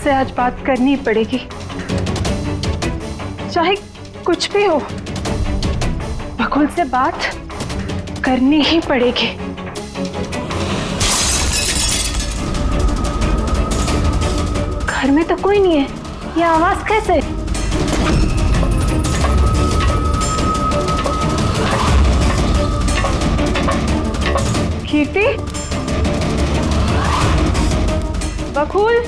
से आज बात करनी ही पड़ेगी, चाहे कुछ भी हो। बकुल से बात करनी ही पड़ेगी। घर में तो कोई नहीं है, ये आवाज कैसे? कीर्ति, बकुल,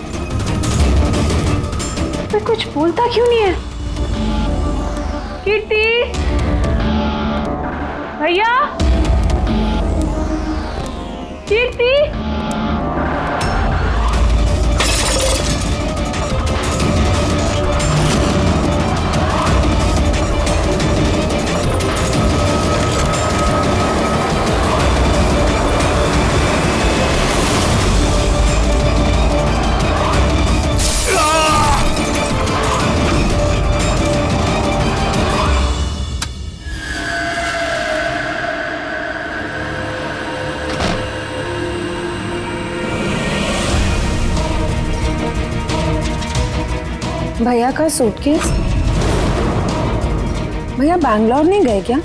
तो कुछ बोलता क्यों नहीं है? कीर्ति, भैया, कीर्ति, भैया का सूटकेस? भैया बैंगलोर नहीं गए क्या?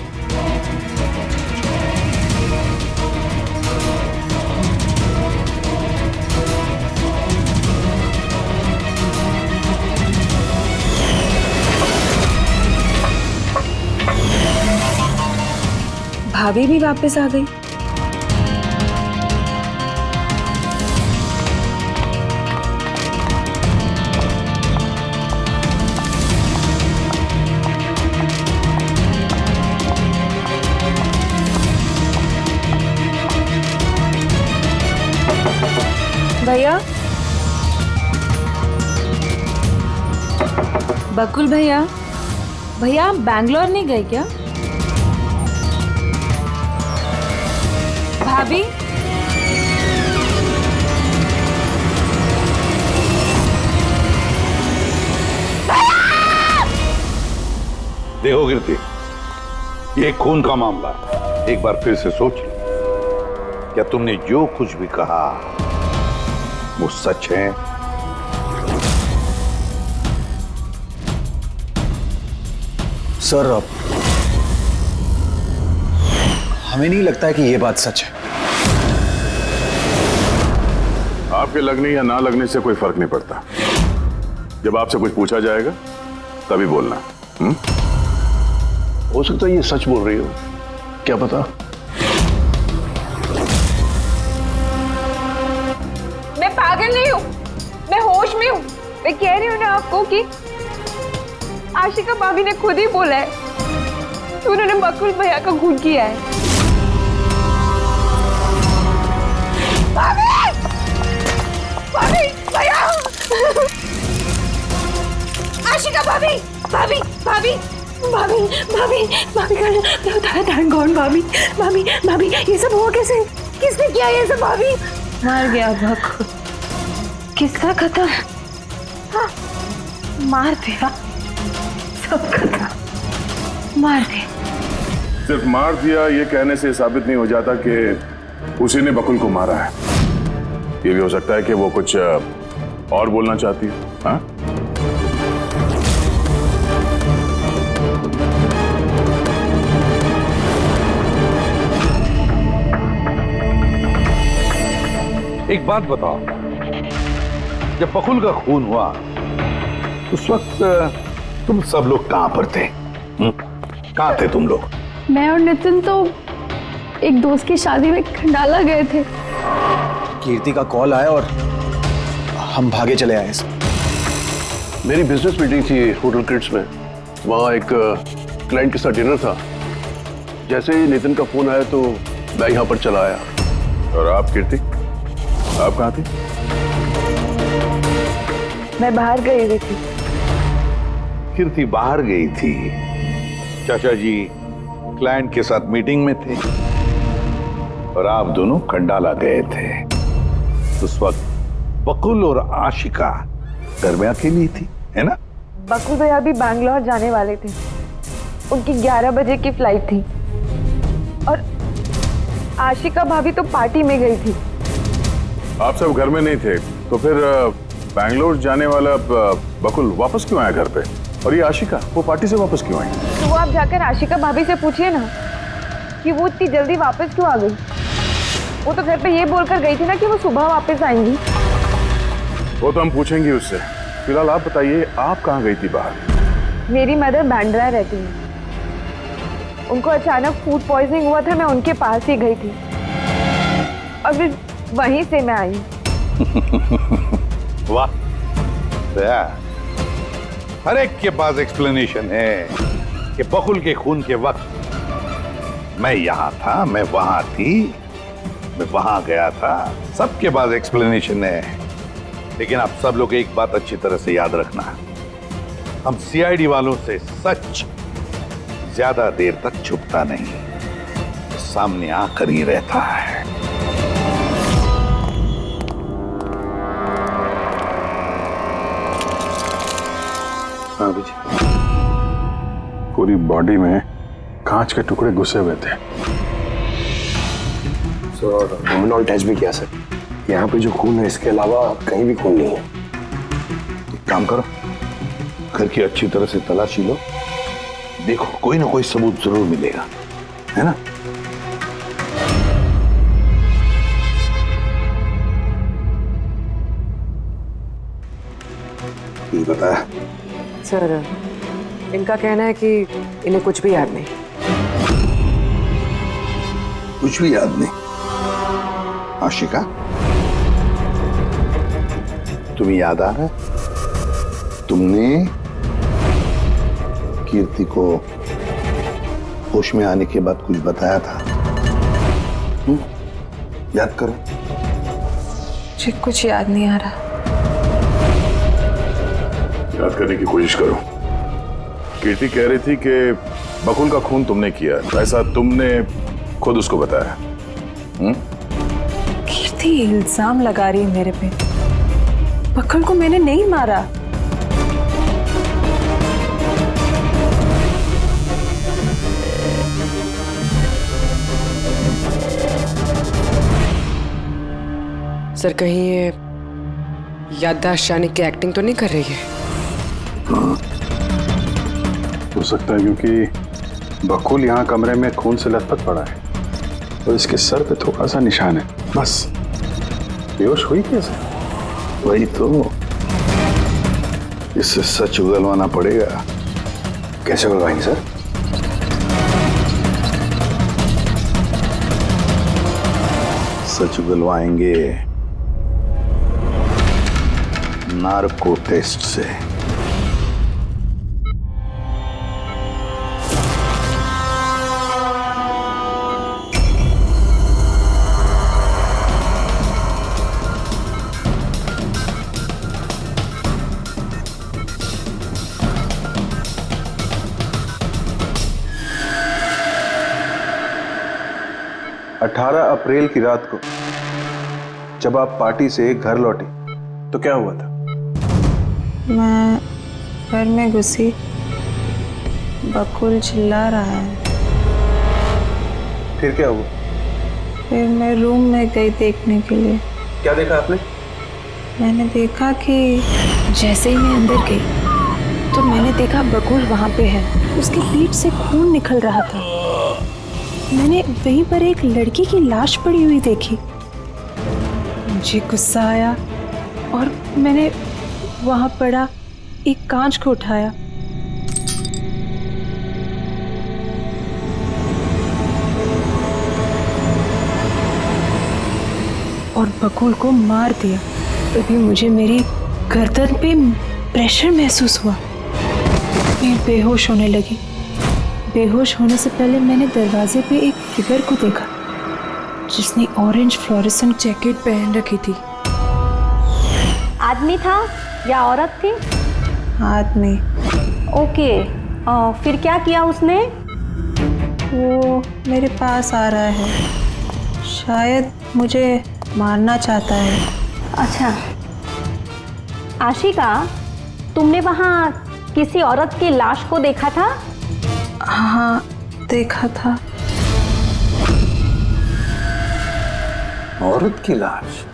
भाभी भी वापस आ गई। भैया, बकुल भैया, भैया आप बैंगलोर नहीं गए क्या? भाभी, देखो कीर्ति, ये खून का मामला है। एक बार फिर से सोच लो, क्या तुमने जो कुछ भी कहा वो सच है? सर, हमें नहीं लगता है कि ये बात सच है। आपके लगने या ना लगने से कोई फर्क नहीं पड़ता। जब आपसे कुछ पूछा जाएगा तभी बोलना। हो सकता है ये सच बोल रही हो, क्या पता। मैं पागल नहीं हूँ, मैं होश में हूँ। मैं कह रही हूँ ना आपको कि आशिका भाभी ने खुद ही बोला है कि उन्होंने बकुल भैया का खून किया है। भाभी! भाभी! भैया! आशिका भाभी! भाभी! भाभी! भाभी! भाभी! भाभी कौन? भाभी! भाभी! भाभी! ये सब हुआ कैसे? किसने किया ये सब? भाभी! मर गया बकुल, किस्सा खत्म। हाँ, मार दिया, सब खत्म, मार दिया। सिर्फ मार दिया ये कहने से साबित नहीं हो जाता कि उसी ने बकुल को मारा है। ये भी हो सकता है कि वो कुछ और बोलना चाहती है। हाँ? एक बात बताओ, जब बकुल का खून हुआ उस वक्त तुम सब लोग कहां पर थे? कहां थे तुम लोग? मैं और नितिन तो एक दोस्त की शादी में खंडाला गए थे। कीर्ति का कॉल आया और हम भागे चले आए। मेरी बिजनेस मीटिंग थी होटल क्रिट्स में, वहाँ एक क्लाइंट के साथ डिनर था। जैसे ही नितिन का फोन आया तो मैं यहाँ पर चला आया। और आप कीर्ति, आप कहाँ थी? मैं बाहर गई हुई थी। कीर्ति बाहर गई थी, चाचा जी क्लाइंट के साथ मीटिंग में थे और आप दोनों खंडाला गए थे। उस वक्त बकुल और आशिका घर में अकेली थी, है ना? बकुल भैया भी बैंगलोर जाने वाले थे, उनकी 11 बजे की फ्लाइट थी और आशिका भाभी तो पार्टी में गई थी। आप सब घर में नहीं थे तो फिर बैंगलोर जाने वाला बकुल वापस क्यों आया घर पे? और ये आशिका, वो पार्टी से वापस क्यों आई? तो वो आप जाकर आशिका भाभी से पूछिए ना कि वो इतनी जल्दी वापस क्यों आ गई। वो तो घर पे ये बोलकर गई थी ना कि वो सुबह वापस आएंगी। वो तो हम पूछेंगे उससे। फिलहाल आप बताइए, आप कहाँ गई थी बाहर? मेरी मदर बांद्रा रहती है, उनको अचानक फूड पॉइजनिंग हुआ था, मैं उनके पास ही गई थी और फिर वहीं से मैं आई। वाह, हर एक के पास एक्सप्लेनेशन है कि बकुल के खून के वक्त मैं यहां था, मैं वहां थी, मैं वहां गया था। सबके पास एक्सप्लेनेशन है, लेकिन आप सब लोग एक बात अच्छी तरह से याद रखना, हम सीआईडी वालों से सच ज्यादा देर तक छुपता नहीं, सामने आकर ही रहता है। हाँ जी, पूरी बॉडी में कांच के टुकड़े घुसे हुए थे। सर ह्यूमन टेस्ट भी किया सर, यहाँ पे जो खून है इसके अलावा कहीं भी खून नहीं है। एक काम करो, घर की अच्छी तरह से तलाशी लो, देखो कोई ना कोई सबूत जरूर मिलेगा, है ना? ये बता। सर इनका कहना है कि इन्हें कुछ भी याद नहीं। कुछ भी याद नहीं? आशिका, तुम्हें याद आ रहा है तुमने कीर्ति को होश में आने के बाद कुछ बताया था? याद करो। मुझे कुछ याद नहीं आ रहा। याद करने की कोशिश करो। कीर्ति कह रही थी कि बकुल का खून तुमने किया, ऐसा तुमने खुद उसको बताया। कीर्ति इल्जाम लगा रही है मेरे पे। बकुल को मैंने नहीं मारा। सर कहीं ये याददाश्त जाने की एक्टिंग तो नहीं कर रही है? हो सकता है, क्योंकि बकुल यहाँ कमरे में खून से लथपथ पड़ा है और इसके सर पे थोड़ा सा निशान है, बस। बेहोश हुई कैसे? वही तो, इससे सच उगलवाना पड़ेगा। कैसे उगलवाएंगे सर? सच उगलवाएंगे नार्को टेस्ट से। अठारह अप्रैल की रात को जब आप पार्टी से घर लौटी तो क्या हुआ था? मैं घर में घुसी, बकुल चिल्ला रहा है। फिर क्या हुआ? फिर मैं रूम में गई देखने के लिए। क्या देखा आपने? मैंने देखा कि जैसे ही मैं अंदर गई तो मैंने देखा बकुल वहाँ पे है, उसके पीठ से खून निकल रहा था। मैंने वहीं पर एक लड़की की लाश पड़ी हुई देखी। मुझे गुस्सा आया और मैंने वहां पड़ा एक कांच को उठाया। और बकुल को मार दिया। तभी मुझे मेरी गर्दन पे प्रेशर महसूस हुआ। मैं बेहोश होने लगी। बेहोश होने से पहले मैंने दरवाजे पे एक फिगर को देखा जिसने ऑरेंज फ्लोरेसेंट जैकेट पहन रखी थी। आदमी था या औरत थी? आदमी। ओके, फिर क्या किया उसने? वो मेरे पास आ रहा है, शायद मुझे मारना चाहता है। अच्छा आशिका, तुमने वहाँ किसी औरत की लाश को देखा था? हाँ देखा था। औरत की लाश?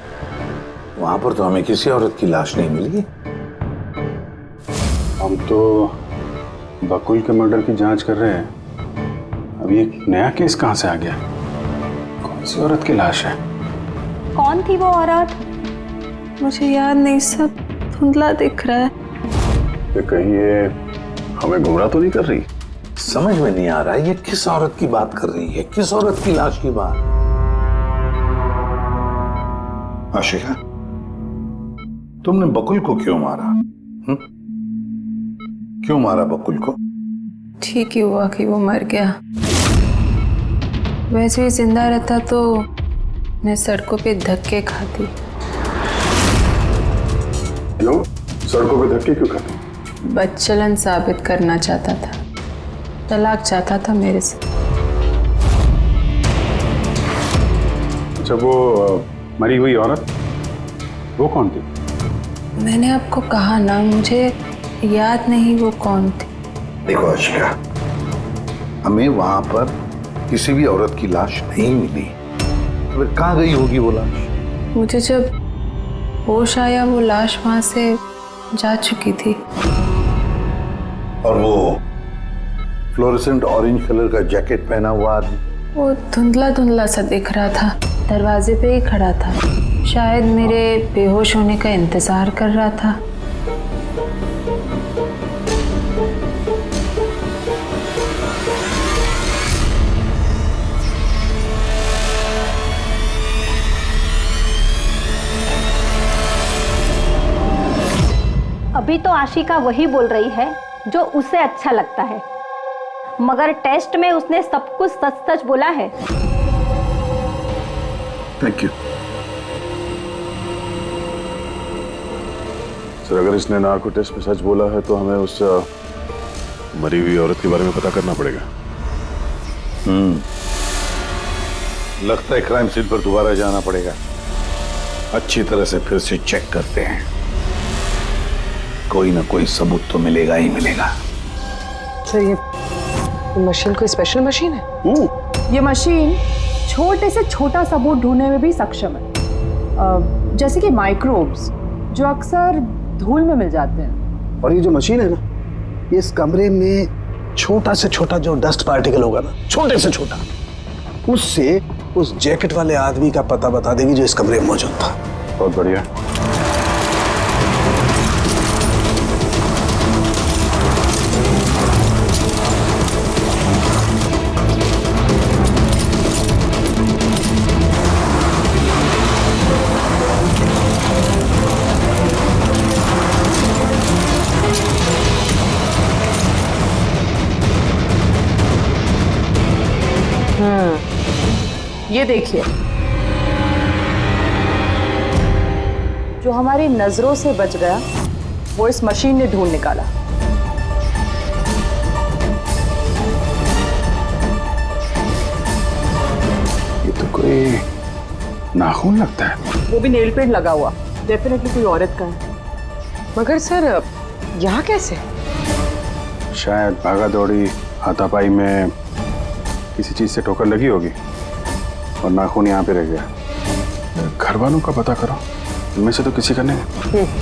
वहां पर तो हमें किसी औरत की लाश नहीं मिली। हम तो बकुल के मर्डर की जांच कर रहे हैं। अब ये नया केस कहां से आ गया? कौन सी औरत की लाश है? कौन थी वो औरत? मुझे याद नहीं, सब धुंधला दिख रहा है। कि कहीं ये हमें गुमराह तो नहीं कर रही? समझ में नहीं आ रहा है ये किस औरत की बात कर रही है, किस औरत की लाश की बात। आशिका, तुमने बकुल को क्यों मारा? क्यों मारा बकुल को? ठीक ही हुआ कि वो मर गया। वैसे ही जिंदा रहता तो मैं सड़कों पे धक्के खाती। क्यों? सड़कों पे धक्के क्यों खाते? बदचलन साबित करना चाहता था, तलाक चाहता था मेरे से। अच्छा, वो मरी हुई औरत वो कौन थी? मैंने आपको कहा ना, मुझे याद नहीं वो कौन थी। देखो आशिका, हमें वहां पर किसी भी औरत की लाश नहीं मिली। तो फिर कहाँ गई होगी वो लाश? मुझे जब होश आया वो लाश वहां से जा चुकी थी। और वो फ्लोरेसेंट ऑरेंज कलर का जैकेट पहना हुआ आदमी? वो धुंधला धुंधला सा दिख रहा था, दरवाजे पे ही खड़ा था। शायद मेरे बेहोश होने का इंतजार कर रहा था। अभी तो आशिका वही बोल रही है जो उसे अच्छा लगता है, मगर टेस्ट में उसने सब कुछ सच सच बोला है। Thank you sir. अगर इसने नार्को टेस्ट में सच बोला है तो हमें उस मरी हुई औरत के बारे में पता करना पड़ेगा। लगता है क्राइम सीन पर दोबारा जाना पड़ेगा। अच्छी तरह से फिर से चेक करते हैं, कोई ना कोई सबूत तो मिलेगा ही मिलेगा। सर ये मशीन कोई स्पेशल मशीन है? ये मशीन छोटे से छोटा सबूत ढूंढने में भी सक्षम है, जैसे कि माइक्रोब्स जो अक्सर धूल में मिल जाते हैं। और ये जो मशीन है ना, ये इस कमरे में छोटा से छोटा जो डस्ट पार्टिकल होगा ना, छोटे से छोटा, उससे उस जैकेट वाले आदमी का पता बता देगी जो इस कमरे में मौजूद था। बहुत बढ़िया। ये देखिए, जो हमारी नजरों से बच गया वो इस मशीन ने ढूंढ निकाला। ये तो कोई नाखून लगता है। वो भी नेल पेंट लगा हुआ, डेफिनेटली कोई औरत का है। मगर सर यहाँ कैसे? शायद भागा दौड़ी हाथापाई में किसी चीज से ठोकर लगी होगी और नाखून यहाँ पे रह गया। घर वालों का पता करो, इनमें से तो किसी का नहीं।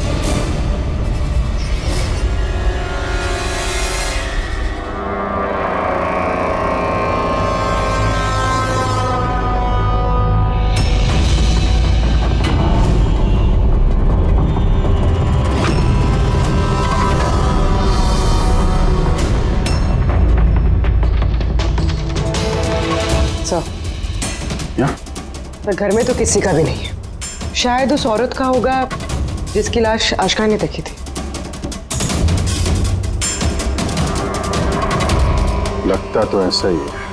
पर घर में तो किसी का भी नहीं है। शायद उस औरत का होगा जिसकी लाश आशिका ने देखी थी। लगता तो ऐसा ही है।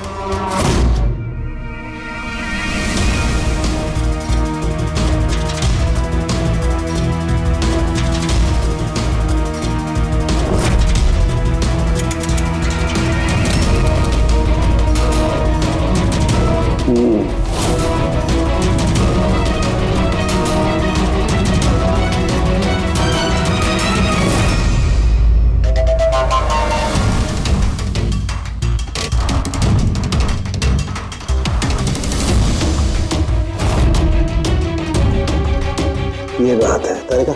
ये बात है तरीका।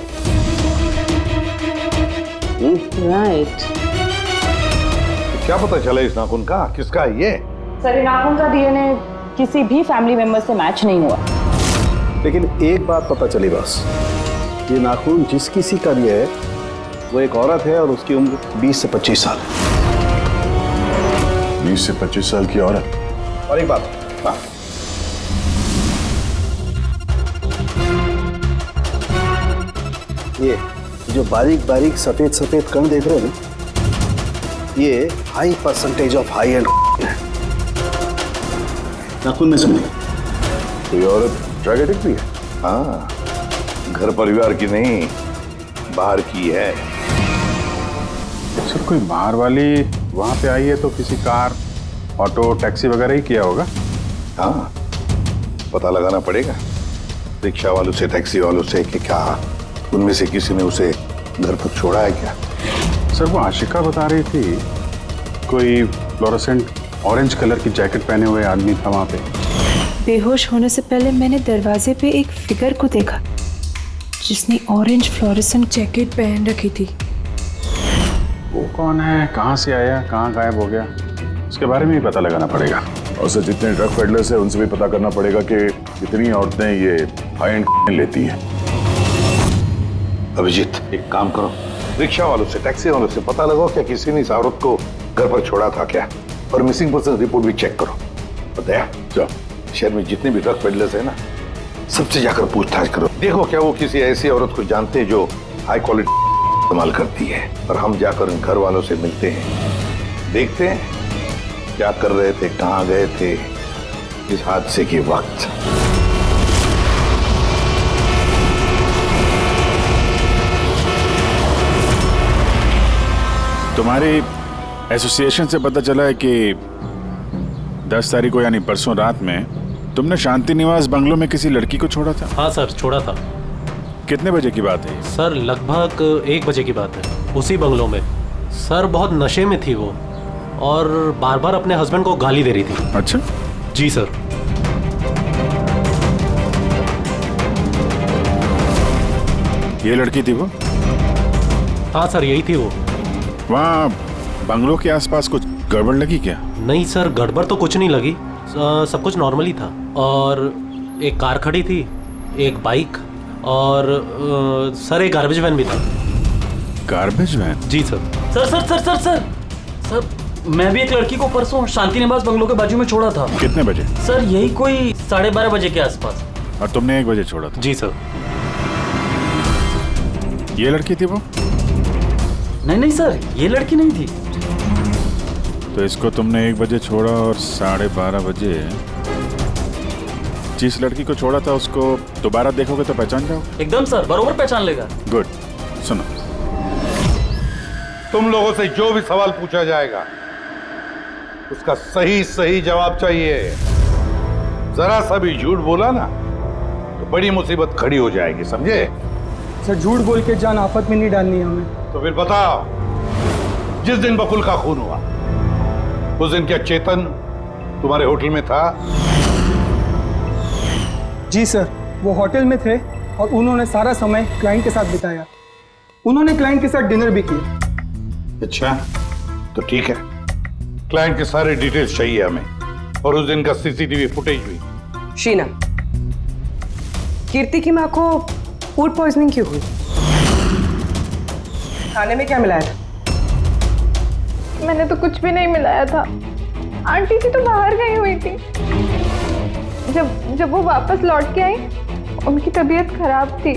राइट। क्या पता चला इस नाखून का किसका है ये? सर, नाखून का डीएनए किसी भी फैमिली मेंबर से मैच नहीं हुआ। लेकिन एक बात पता चली बस, ये नाखून जिस किसी का भी है वो एक औरत है और उसकी उम्र 20 से 25 साल है। 20 से 25 साल की औरत। और एक बात, हाँ, ये जो बारीक बारीक सफेद सफेद कण देख रहे हो ना, ये high percentage of high and है। नाखून में से नहीं। कोई औरत ड्रग एडिक्ट भी है? हाँ, घर परिवार की नहीं, बाहर की है। सर कोई बाहर वाली वहां पे आई है तो किसी कार, ऑटो, टैक्सी वगैरह ही किया होगा। हाँ, पता लगाना पड़ेगा रिक्शा वालों से, टैक्सी वालों से कि क्या उनमें से किसी ने उसे घर पर छोड़ा है क्या। सर वो आशिका बता रही थी कोई फ्लोरोसेंट ऑरेंज कलर की जैकेट पहने हुए आदमी था वहां पे। बेहोश होने से पहले मैंने दरवाजे पे एक फिगर को देखा जिसने ऑरेंज फ्लोरेसेंट जैकेट पहन रखी थी। वो कौन है, कहाँ से आया, कहाँ गायब हो गया, उसके बारे में भी पता लगाना पड़ेगा। और सर जितने ड्रग पेडलर्स हैं उनसे भी पता करना पड़ेगा कि कितनी औरतें ये हाई एंड लेती हैं। अभिजीत, एक काम करो, रिक्शा वालों से, टैक्सी वालों से पता लगाओ क्या किसी ने इस औरत को घर पर छोड़ा था क्या, और मिसिंग पर्सन रिपोर्ट भी चेक करो। बताया जाओ, शहर में जितने भी ड्रग पेडलर्स हैं ना, सबसे जाकर पूछताछ करो। देखो क्या वो किसी ऐसी औरत को जानते हैं जो हाई क्वालिटी इस्तेमाल करती है, और हम जाकर उन घर वालों से मिलते हैं, देखते हैं क्या कर रहे थे, कहाँ गए थे इस हादसे के वक्त। तुम्हारी एसोसिएशन से पता चला है कि 10 तारीख को यानी परसों रात में तुमने शांति निवास बंगलों में किसी लड़की को छोड़ा था। हाँ सर, छोड़ा था। कितने बजे की बात है? सर लगभग 1 बजे की बात है, उसी बंगलों में। सर बहुत नशे में थी वो, और बार बार अपने हस्बैंड को गाली दे रही थी। अच्छा जी सर। ये लड़की थी वो? हाँ सर, यही थी वो। वहाँ बंगलों के आसपास कुछ गड़बड़ लगी क्या? नहीं सर, गड़बड़ तो कुछ नहीं लगी, सब कुछ नॉर्मली था। और एक कार खड़ी थी, एक बाइक, और सर एक गार्बेज वैन भी था। Garbage van? जी sir. Sir sir sir sir sir sir मैं भी एक लड़की को परसों शांति निवास बंगलों के बाजू में छोड़ा था। कितने बजे? सर यही कोई 12:30 बजे के आसपास। और तुमने 1 बजे छोड़ा था? जी सर। ये लड़की थी वो? नहीं सर, ये लड़की नहीं थी। तो इसको तुमने 1 बजे छोड़ा और 12:30 बजे जिस लड़की को छोड़ा था उसको दोबारा देखोगे तो पहचान जाओगे? एकदम सर, बरोबर पहचान लेगा। गुड। सुनो, तुम लोगों से जो भी सवाल पूछा जाएगा उसका सही सही जवाब चाहिए। जरा सा भी झूठ बोला ना तो बड़ी मुसीबत खड़ी हो जाएगी, समझे? सर झूठ बोल के जान आफत में नहीं डालनी हमें। तो फिर बताओ, जिस दिन बकुल का खून हुआ उस दिन क्या चेतन तुम्हारे होटल में था? जी सर, वो होटल में थे और उन्होंने सारा समय क्लाइंट के साथ बिताया। उन्होंने क्लाइंट के साथ डिनर भी किया। अच्छा, तो ठीक है, क्लाइंट के सारे डिटेल्स चाहिए हमें, और उस दिन का सीसीटीवी फुटेज भी। शीना, कीर्ति की माँ को फूड पॉइजनिंग क्यों हुई? खाने में क्या मिलाया था? मैंने तो कुछ भी नहीं मिलाया था। आंटी जी तो बाहर गई हुई थी। जब वो वापस लौट के आई उनकी तबीयत खराब थी।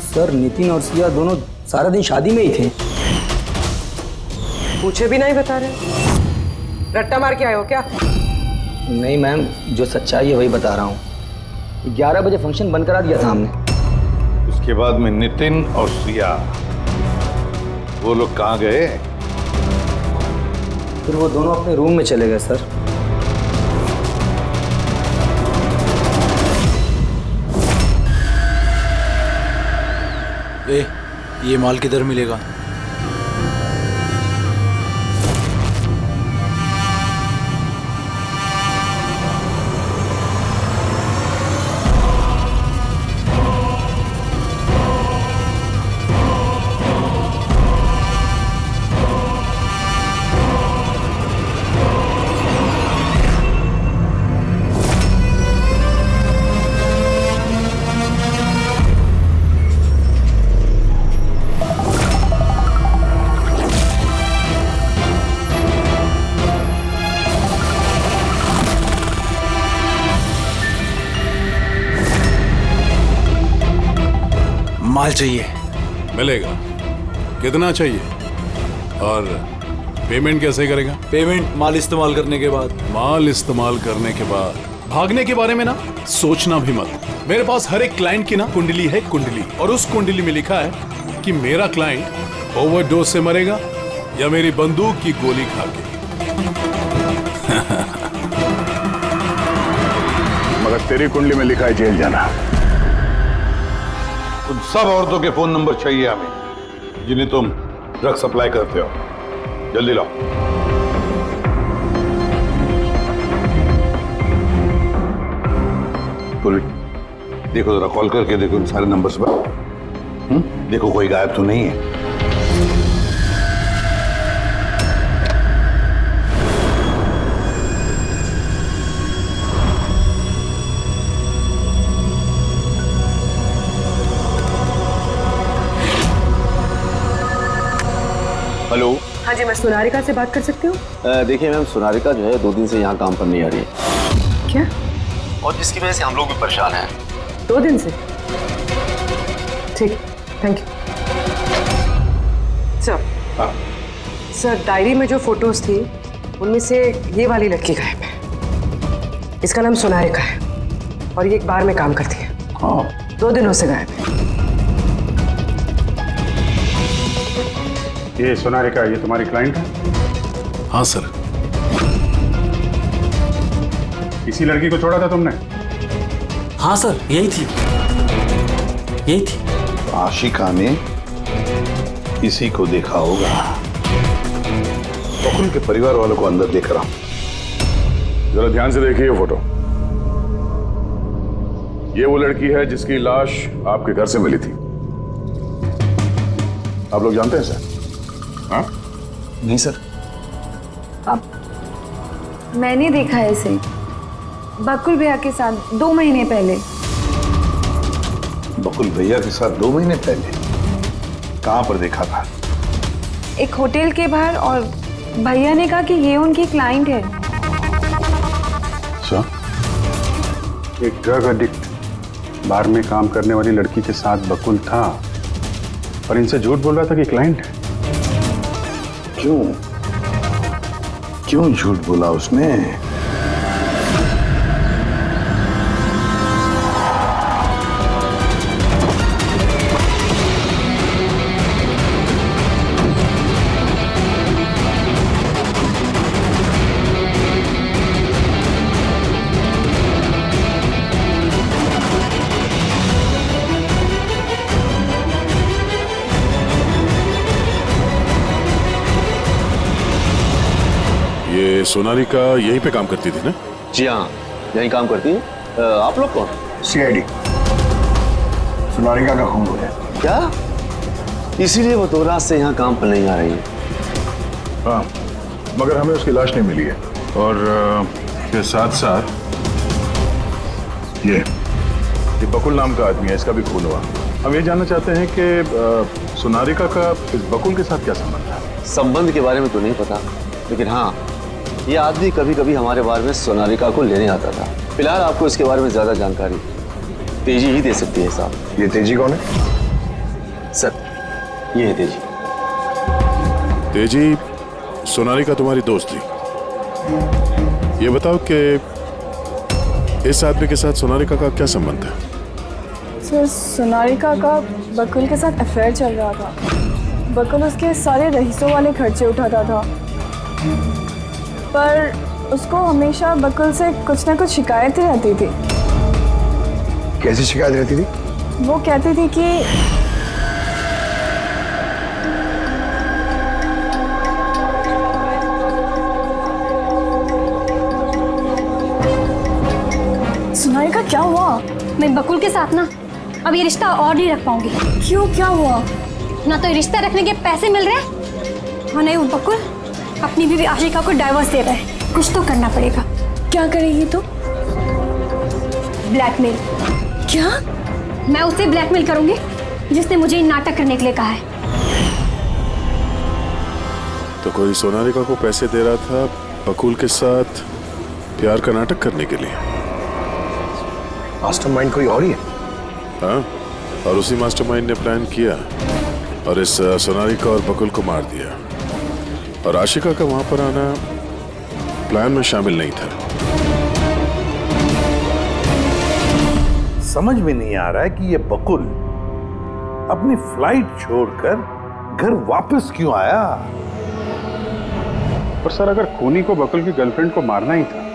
सर नितिन और सिया दोनों सारा दिन शादी में ही थे। पूछे भी नहीं बता रहे, रट्टा मार के आए हो क्या? नहीं मैम, जो सच्चाई है वही बता रहा हूँ। 11 बजे फंक्शन बंद करा दिया था हमने। उसके बाद में नितिन और सिया वो लोग कहाँ गए? फिर वो दोनों अपने रूम में चले गए सर। ये माल किधर मिलेगा? माल चाहिए। मिलेगा। कितना चाहिए और पेमेंट कैसे करेगा? पेमेंट माल इस्तेमाल करने के बाद। माल इस्तेमाल करने के बाद। भागने के बारे में ना सोचना भी मत। मेरे पास हर एक क्लाइंट की ना कुंडली है, कुंडली, और उस कुंडली में लिखा है कि मेरा क्लाइंट ओवरडोज से मरेगा या मेरी बंदूक की गोली खा के। मगर तेरी कुंडली में लिखा है जेल जाना। उन सब औरतों के फोन नंबर चाहिए हमें जिन्हें तुम ड्रग सप्लाई करते हो। जल्दी लाओ। पूरी देखो, जरा कॉल करके देखो इन सारे नंबर्स पर। देखो कोई गायब तो नहीं है। हेलो। हाँ जी, मैं सोनारिका से बात कर सकती हूँ? देखिए मैम, सोनारिका जो है 2 दिन से यहाँ काम पर नहीं आ रही है। क्या? और जिसकी वजह से हम लोग भी परेशान हैं। 2 दिन से? ठीक, थैंक यू। सर, डायरी में जो फोटोज थी उनमें से ये वाली लड़की गायब है। इसका नाम सोनारिका है और ये एक बार में काम करती है। हाँ। 2 दिनों से गायब है। ये सोनारिका, ये तुम्हारी क्लाइंट है? हाँ सर। इसी लड़की को छोड़ा था तुमने? हाँ सर, यही थी, यही थी। आशिका ने इसी को देखा होगा। बकुल के परिवार वालों को अंदर देख रहा हूं। जरा ध्यान से देखिए फोटो। ये वो लड़की है जिसकी लाश आपके घर से मिली थी। आप लोग जानते हैं सर? हाँ? नहीं सर। मैंने देखा है इसे बकुल भैया के साथ 2 महीने पहले। बकुल भैया के साथ 2 महीने पहले? कहां पर देखा था? एक होटल के बाहर, और भैया ने कहा कि ये उनकी क्लाइंट है। अच्छा, एक ड्रग एडिक्ट बार में काम करने वाली लड़की के साथ बकुल था और इनसे झूठ बोल रहा था कि क्लाइंट है। क्यों झूठ बोला उसने? ये सोनारिका यहीं पे काम करती थी ना? जी हाँ, यहीं काम करती है। आप लोग कौन? सीआईडी। सोनारिका का खून हो गया। क्या? इसीलिए वो 2 रात से यहाँ काम पर नहीं आ रही है। हाँ, मगर हमें उसकी लाश नहीं मिली है। और इसके साथ साथ ये बकुल नाम का आदमी है, इसका भी खून हुआ। हम ये जानना चाहते हैं कि सोनारिका का इस बकुल के साथ क्या संबंध है? संबंध के बारे में तो नहीं पता, लेकिन हाँ, ये आदमी कभी कभी हमारे बारे में सोनारिका को लेने आता था। फिलहाल आपको इसके बारे में ज्यादा जानकारी तेजी ही दे सकती है साहब। ये तेजी कौन है? सर, ये है तेजी। तेजी, सोनारिका तुम्हारी दोस्त थी। ये बताओ कि इस आदमी के साथ सोनारिका का क्या संबंध है? सर, सोनारिका का बकुल के साथ अफेयर चल रहा था। बकुल उसके सारे रईसों वाले खर्चे उठाता था, पर उसको हमेशा बकुल से कुछ ना कुछ शिकायतें रहती थी। कैसी शिकायत रहती थी? वो कहती थी कि सोनारिका, क्या हुआ? मैं बकुल के साथ ना अब ये रिश्ता और नहीं रख पाऊंगी। क्यों, क्या हुआ? ना तो रिश्ता रखने के पैसे मिल रहे हैं और नहीं वो बकुल अपनी बीवी आशिका को डाइवोर्स दे रहा है। कुछ तो करना पड़ेगा। क्या करेगी तो? ब्लैकमेल। क्या? मैं उसे ब्लैकमेल करूंगी जिसने मुझे नाटक करने के लिए कहा है। तो कोई सोनारिका को पैसे दे रहा था बकुल के साथ प्यार का नाटक करने के लिए। मास्टरमाइंड कोई और ही है? हाँ, और उसी मास्टरमाइंड ने प्लान किया और इस सोनालिका और बकुल को मार दिया। और आशिका का वहां पर आना प्लान में शामिल नहीं था। समझ में नहीं आ रहा है कि ये बकुल अपनी फ्लाइट छोड़कर घर वापस क्यों आया। पर सर, अगर खूनी को बकुल की गर्लफ्रेंड को मारना ही था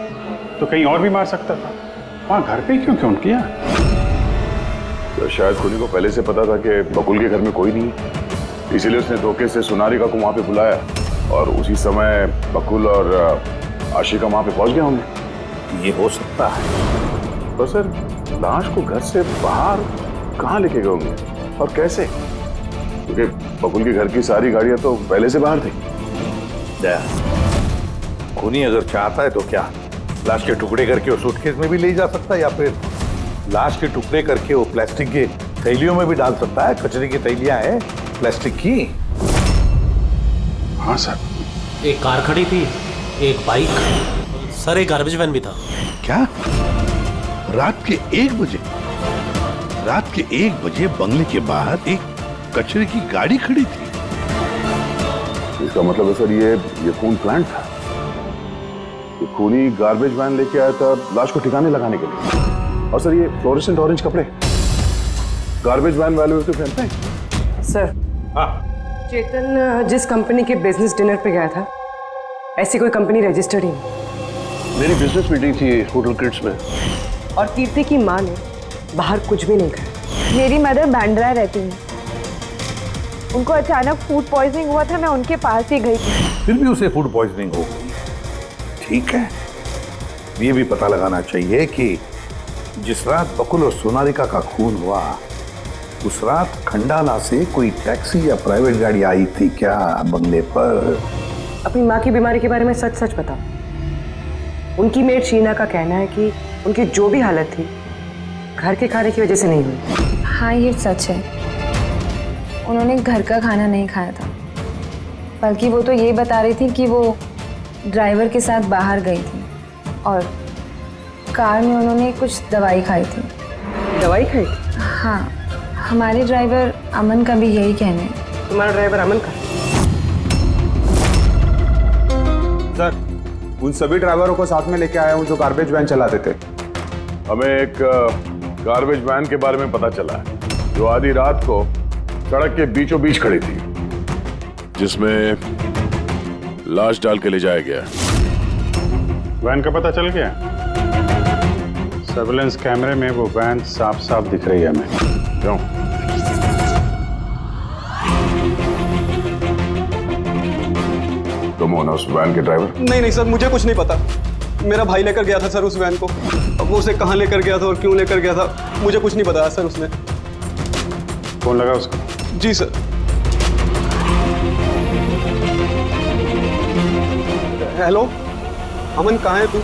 तो कहीं और भी मार सकता था। वहां घर पे क्यों क्यों किया? तो शायद खूनी को पहले से पता था कि बकुल के घर में कोई नहीं, इसीलिए उसने धोखे से सोनालिका को वहां पे बुलाया और उसी समय बकुल और आशिका वहां पे पहुंच गए होंगे। ये हो सकता है। तो सर, लाश को घर से बाहर कहाँ लेके गए होंगे और कैसे? क्योंकि बकुल के घर की सारी गाड़ियां तो पहले से बाहर थी। खूनी अगर चाहता है तो क्या लाश के टुकड़े करके वो सूटकेस में भी ले जा सकता है, या फिर लाश के टुकड़े करके वो प्लास्टिक के थैलियों में भी डाल सकता है। कचरे की थैलियां हैं प्लास्टिक की। हाँ सर। एक कार खड़ी थी, एक बाइक, सर एक गार्बेज वैन भी था। क्या? रात के 1 बजे? रात के 1 बजे बंगले के बाहर एक कचरे की गाड़ी खड़ी थी। इसका मतलब है सर ये खून प्लान था। ये खूनी गार्बेज वैन लेके आया था लाश को ठिकाने लगाने के लिए। और सर, ये फ्लोरेसेंट ऑरेंज कपड़े गार्बेज वैन वाले तो पहनते हैं। सर, चेतन जिस कंपनी के बिजनेस डिनर पे गया था, ऐसी कोई कंपनी रजिस्टर्ड ही नहीं। मेरी बिजनेस मीटिंग थी होटल क्रिट्स में। और कीर्ति की माँ ने बाहर कुछ भी नहीं खाया। मेरी मदर बांद्रा रहती है, उनको अचानक फूड पॉइजनिंग हुआ था, मैं उनके पास ही गई थी। फिर भी उसे फूड पॉइजनिंग हो गई। ठीक है, ये भी पता लगाना चाहिए कि जिस रात बकुल और सोनालिका का खून हुआ, उस रात खंडाला से कोई टैक्सी या प्राइवेट गाड़ी आई थी क्या बंगले पर? अपनी माँ की बीमारी के बारे में सच सच बताओ। उनकी मेड शीना का कहना है कि उनकी जो भी हालत थी घर के खाने की वजह से नहीं हुई। हाँ, ये सच है। उन्होंने घर का खाना नहीं खाया था, बल्कि वो तो ये बता रही थी कि वो ड्राइवर के साथ बाहर गई थी और कार में उन्होंने कुछ दवाई खाई थी। दवाई खाई? हाँ, हमारे ड्राइवर अमन का भी यही कहना है। तुम्हारा ड्राइवर अमन का? सर, उन सभी ड्राइवरों को साथ में लेके आया हूँ जो गार्बेज वैन चलाते थे। हमें एक गार्बेज वैन के बारे में पता चला है जो आधी रात को सड़क के बीचों बीच खड़ी थी, जिसमें लाश डाल के ले जाया गया। वैन का पता चल गया? सर्विलेंस कैमरे में वो वैन साफ साफ दिख रही है हमें। क्यों? तुम हो ना उस वैन के ड्राइवर? नहीं सर, मुझे कुछ नहीं पता। मेरा भाई लेकर गया था सर उस वैन को। अब वो उसे कहाँ लेकर गया था और क्यों लेकर गया था मुझे कुछ नहीं बताया सर उसने। फोन लगा उसको? जी सर। हेलो अमन, कहाँ है तू?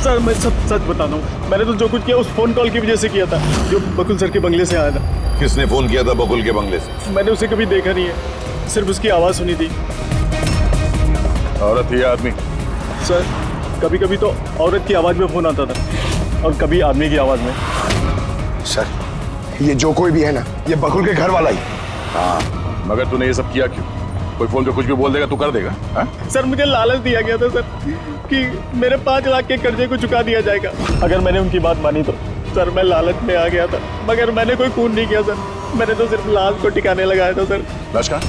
सर, मैं सब सच बता रहा हूँ। मैंने तो जो कुछ किया उस फोन कॉल की वजह से किया था जो बकुल सर के बंगले से आया था। किसने फोन किया था बकुल के बंगले से? मैंने उसे कभी देखा नहीं है, सिर्फ उसकी आवाज़ सुनी थी। औरत ही आदमी? सर, कभी कभी तो औरत की आवाज़ में फोन आता था और कभी आदमी की आवाज़ में। सर, ये जो कोई भी है ना, ये बकुल के घर वाला ही। हाँ, मगर तूने ये सब किया क्यों? कोई फोन पे कुछ भी बोल देगा तू कर देगा? हा? सर, मुझे लालच दिया गया था सर कि मेरे 5 लाख के कर्जे को चुका दिया जाएगा अगर मैंने उनकी बात मानी तो। सर, मैं लालच में आ गया था, मगर मैंने कोई खून नहीं किया सर। मैंने तो सिर्फ लाश को ठिकाने लगाया था सर। लाश का?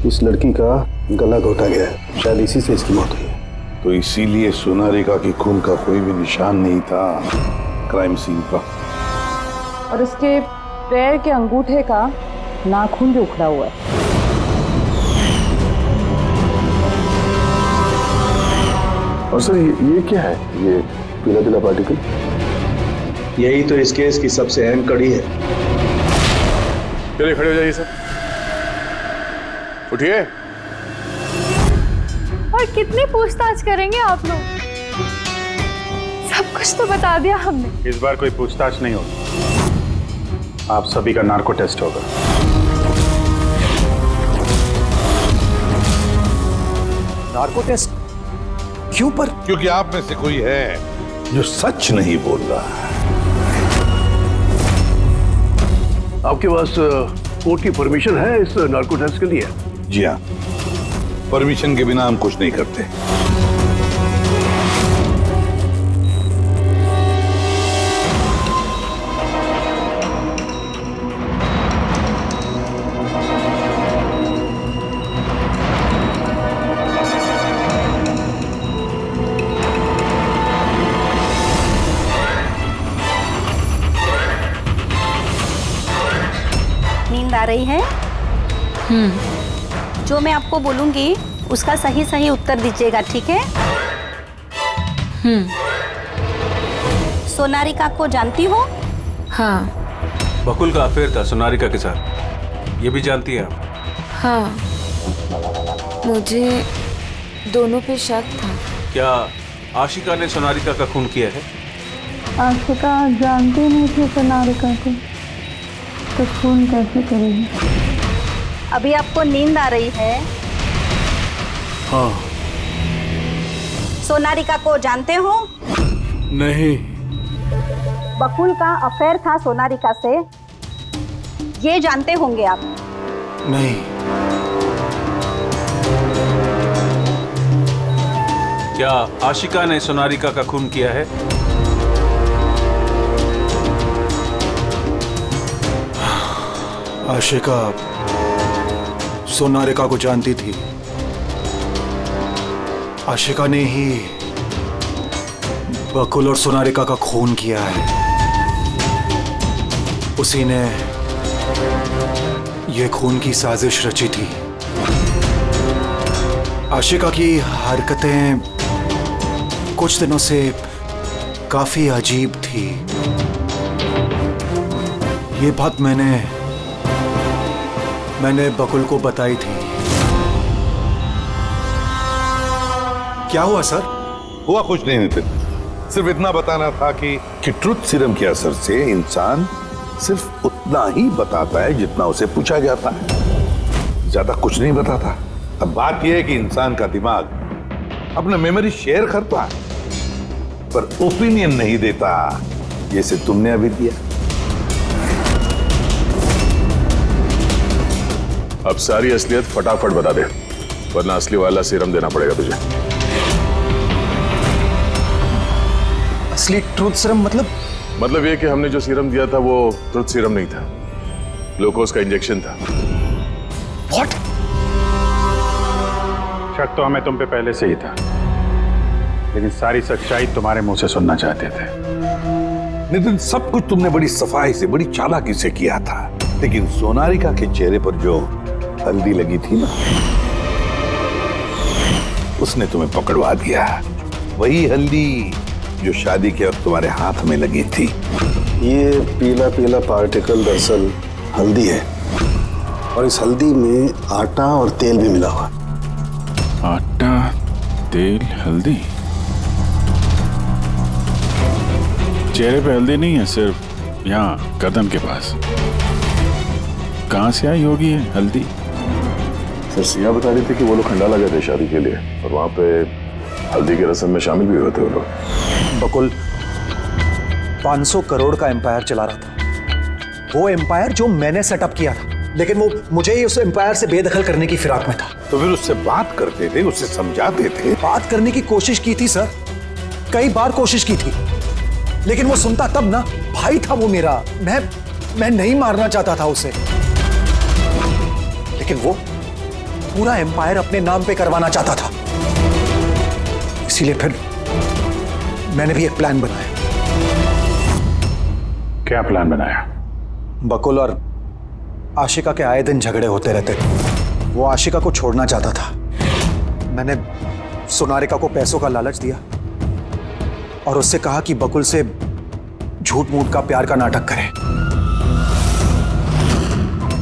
इस लड़की का गला घोटा गया है, शायद इसी से इसकी मौत हुई है। तो इसीलिए सोनालिका की खून का कोई भी निशान नहीं था क्राइम सीन पर। और उसके पैर के अंगूठे का नाखून भी उखड़ा हुआ है। और सर, ये क्या है? ये पीला पीला पार्टिकल? यही तो इस केस की सबसे अहम कड़ी है। चलिए खड़े हो जाइए सर, उठिए। और कितनी पूछताछ करेंगे आप लोग? सब कुछ तो बता दिया हमने। इस बार कोई पूछताछ नहीं होगी, आप सभी का नार्को टेस्ट होगा। Narco test? क्यों पर? क्योंकि आप में से कोई है जो सच नहीं बोल रहा है। आपके पास कोर्ट की परमिशन है इस नार्को टेस्ट के लिए? जी हाँ, परमिशन के बिना हम कुछ नहीं करते। नींद आ रही है? जो मैं आपको बोलूंगी उसका सही सही उत्तर दीजिएगा, ठीक है? सोनारिका को जानती हो? हाँ। बकुल का अफेयर था सोनारिका के साथ, ये भी जानती है आप? हाँ, मुझे दोनों पे शक था। क्या आशिका ने सोनारिका का खून किया है? आशिका जानती नहीं थी सोनारिका को, तो खून कैसे करेगी? अभी आपको नींद आ रही है? हाँ। सोनारिका को जानते हो? नहीं। बकुल का अफेयर था सोनारिका से, ये जानते होंगे आप? नहीं। क्या आशिका ने सोनारिका का खून किया है? आशिका सोनारिका को जानती थी। आशिका ने ही बकुल और सोनारिका का खून किया है। उसी ने यह खून की साजिश रची थी। आशिका की हरकतें कुछ दिनों से काफी अजीब थी। ये बात मैंने बकुल को बताई थी। क्या हुआ सर? हुआ कुछ नहीं नितिन, सिर्फ इतना बताना था कि ट्रुथ सीरम के असर से इंसान सिर्फ उतना ही बताता है जितना उसे पूछा जाता है, ज्यादा कुछ नहीं बताता। अब बात यह है कि इंसान का दिमाग अपना मेमोरी शेयर करता है पर ओपिनियन नहीं देता, जैसे तुमने अभी दिया। अब सारी असलियत फटाफट बता दे, वरना असली वाला सीरम देना पड़ेगा तुझे। असली ट्रूथ सीरम मतलब ये कि हमने जो सीरम दिया था वो ट्रूथ सीरम नहीं था, ग्लूकोज का इंजेक्शन था। व्हाट? शक तो हमें तुम पे पहले से ही था, लेकिन सारी सच्चाई तुम्हारे मुंह से सुनना चाहते थे। नितिन, सब कुछ तुमने बड़ी सफाई से, बड़ी चालाकी से किया था, लेकिन सोनारिका के चेहरे पर जो हल्दी लगी थी ना, उसने तुम्हें पकड़वा दिया। वही हल्दी जो शादी के वक्त तुम्हारे हाथ में लगी थी। ये पीला पीला पार्टिकल दरअसल हल्दी है, और इस हल्दी में आटा और तेल भी मिला हुआ। आटा, तेल, हल्दी। चेहरे पे हल्दी नहीं है, सिर्फ यहाँ कदम के पास। कहाँ से आई होगी ये हल्दी? सर सिया बता रही थी कि वो लोग खंडाला गए थे शादी के लिए, और वहां पे हल्दी की रस्म में शामिल भी हुए थे वो लोग। बकुल 500 करोड़ का एम्पायर चला रहा था, वो एम्पायर जो मैंने सेटअप किया था, लेकिन वो मुझे ही उस एम्पायर से बेदखल करने की फिराक में था। तो फिर उससे बात करते थे, उससे समझाते थे। बात करने की कोशिश की थी सर, कई बार कोशिश की थी, लेकिन वो सुनता तब ना। भाई था वो मेरा, मैं नहीं मारना चाहता था उसे, लेकिन वो पूरा एम्पायर अपने नाम पे करवाना चाहता था। इसीलिए फिर मैंने भी एक प्लान बनाया। क्या प्लान बनाया? बकुल और आशिका के आए दिन झगड़े होते रहते थे। वो आशिका को छोड़ना चाहता था। मैंने सोनारिका को पैसों का लालच दिया और उससे कहा कि बकुल से झूठ मूठ का प्यार का नाटक करे,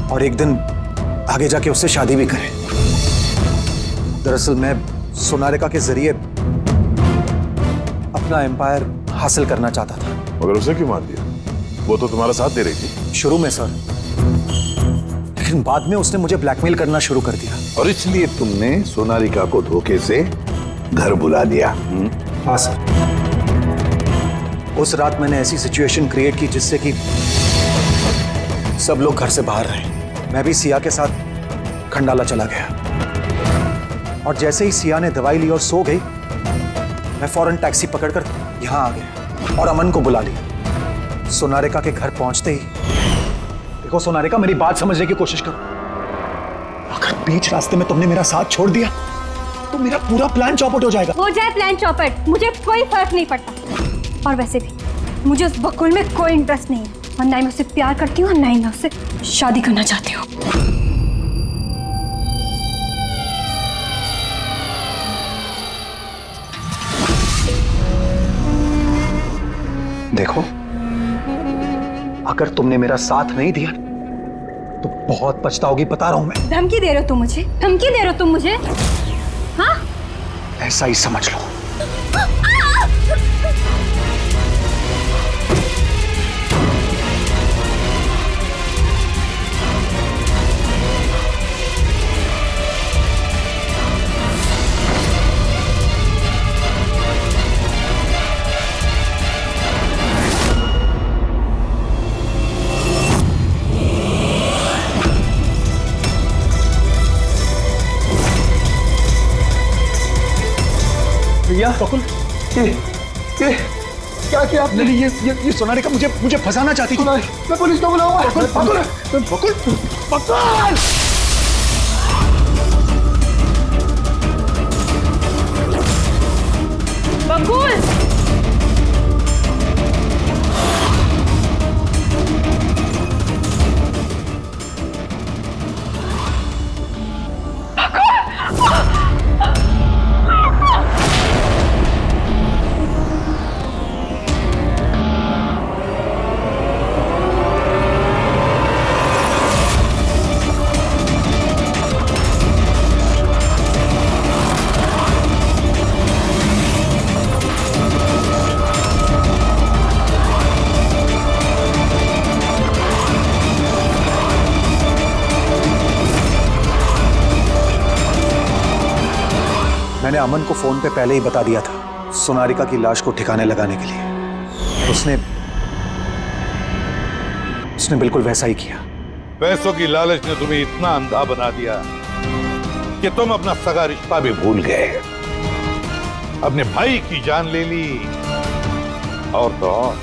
और एक दिन आगे जाके उससे शादी भी करे। दरअसल मैं सोनारिका के जरिए अपना एम्पायर हासिल करना चाहता था। मगर उसे क्यों मार दिया? वो तो तुम्हारा साथ दे रही थी। शुरू में सर, लेकिन बाद में उसने मुझे ब्लैकमेल करना शुरू कर दिया। और इसलिए तुमने सोनारिका को धोखे से घर बुला लिया? हाँ सर। उस रात मैंने ऐसी सिचुएशन क्रिएट की जिससे कि सब लोग घर से बाहर रहे। मैं भी सिया के साथ खंडाला चला गया और जैसे ही सिया ने दवाई ली और सो गई, मैं फौरन टैक्सी पकड़कर यहां आ गया और अमन को बुला लिया। सोनारिका के घर पहुंचते ही, देखो सोनारिका, मेरी बात समझने की कोशिश करो। अगर बीच रास्ते में तुमने मेरा साथ छोड़ दिया तो मेरा पूरा प्लान चौपट हो जाएगा। हो जाए प्लान चौपट, मुझे कोई फर्क नहीं पड़ता। और वैसे भी मुझे उस बकुल में कोई इंटरेस्ट नहीं है, और ना ही मैं उससे प्यार करती हूँ और ना ही मैं उससे शादी करना चाहती हूँ। देखो, अगर तुमने मेरा साथ नहीं दिया तो बहुत पछताओगी, बता रहा हूं मैं। धमकी दे रहे हो तुम मुझे? धमकी दे रहे हो तुम मुझे? हाँ? ऐसा ही समझ लो। भैया बकुल, ये क्या किया आपने? नहीं, ये सोनारिका मुझे फंसाना चाहती थी। मैं पुलिस को बुलाऊंगा। बकुल बकुल बकुल बकुल! मैंने अमन को फोन पे पहले ही बता दिया था सोनारिका की लाश को ठिकाने लगाने के लिए। उसने बिल्कुल वैसा ही किया। पैसों की लालच ने तुम्हें इतना अंधा बना दिया कि तुम अपना सगा रिश्ता भी भूल गए, अपने भाई की जान ले ली और तो और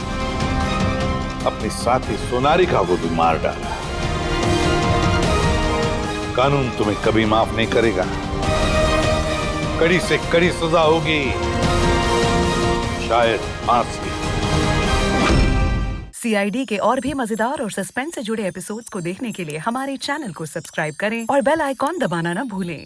अपनी साथी सोनारिका को भी मार डाला। कानून तुम्हें कभी माफ नहीं करेगा, कड़ी से कड़ी सजा होगी, शायद फांसी। CID के और भी मजेदार और सस्पेंस से जुड़े एपिसोड्स को देखने के लिए हमारे चैनल को सब्सक्राइब करें और बेल आइकॉन दबाना ना भूलें।